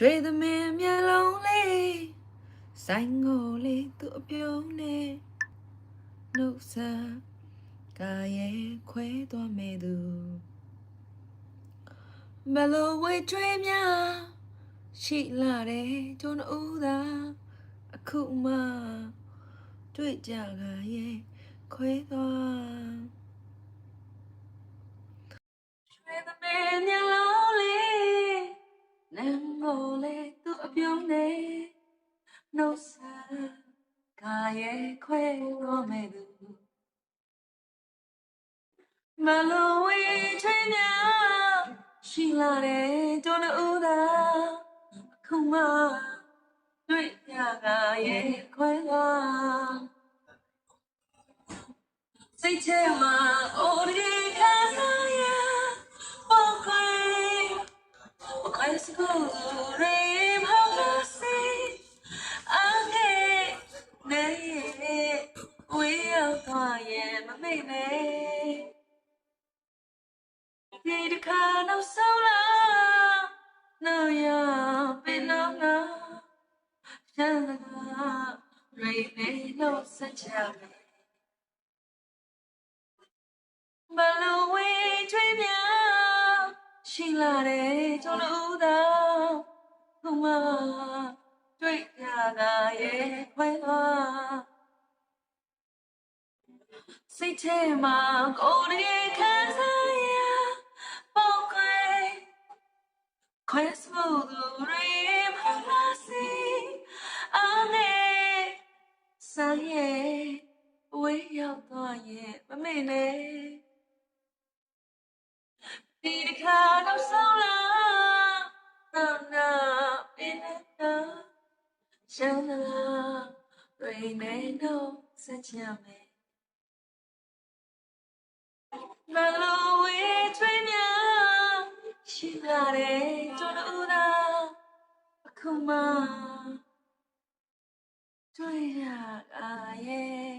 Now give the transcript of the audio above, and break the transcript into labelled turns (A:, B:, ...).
A: ရွှေသမင်မျက်လုံးလေးဆိုင်ကိုလေးသူ့အပြုံးနဲ့နှုတ်ဆက်ကာရဲ့ခွဲသွားမဲ့သူဘလို့ဝေးတွေးများရှိလာတယ်ကျွန်ဦးသာအခုမှတွေ့ကြကရဲ့ခွဲသွားရွှေသမင်မျက်လုံးလေးနန်းကိုလေးသူ့အပြုံးနဲ့နှုတ်ဆက်ကာရဲ့ခွဲသွားမဲ့သူမလိုဝေးထွေးများရှိလာတယ်ကျွန်ဦးသာအခုမှတွေ့ကြကရဲ့ခွဲသွားစိတ်ထဲမှာအိုဒီခံစားရပေါ့ခွဲစကူရေမောင်စီအနေနဲ့ဝေးရောက်သွားရဲ့မမေ့နဲ့ဒီတစ်ခါတော့ဆုံးလားနော်ရပင်တော့ငါရှမ်းလာရေနေလို့ဆက်ချမယ်ဘလို့ဝေးထွေးများရှိလာတယ်ကျွန်တော်သာခုမှတွေ့ကြတာရဲ့ခွဲသွားစိတ်ထဲမှာကိုယ်တည်းခံစားရပေါ့ခွဲစမှုသူရေမလာစီအနေဆိုင်ရဲ့ဝေးရောက်သွားရဲ့မမေ့နဲ့ဒီတစ်ခါတော့ဆုံးလားနာပင်တော့ရှမ်းလာရေနေတော့ဆက်ချမယ်မလိုဝေးထွေးများရှိလာတယ်ကျွန်တော်သာအခုမှတွေ့ရတာရဲ့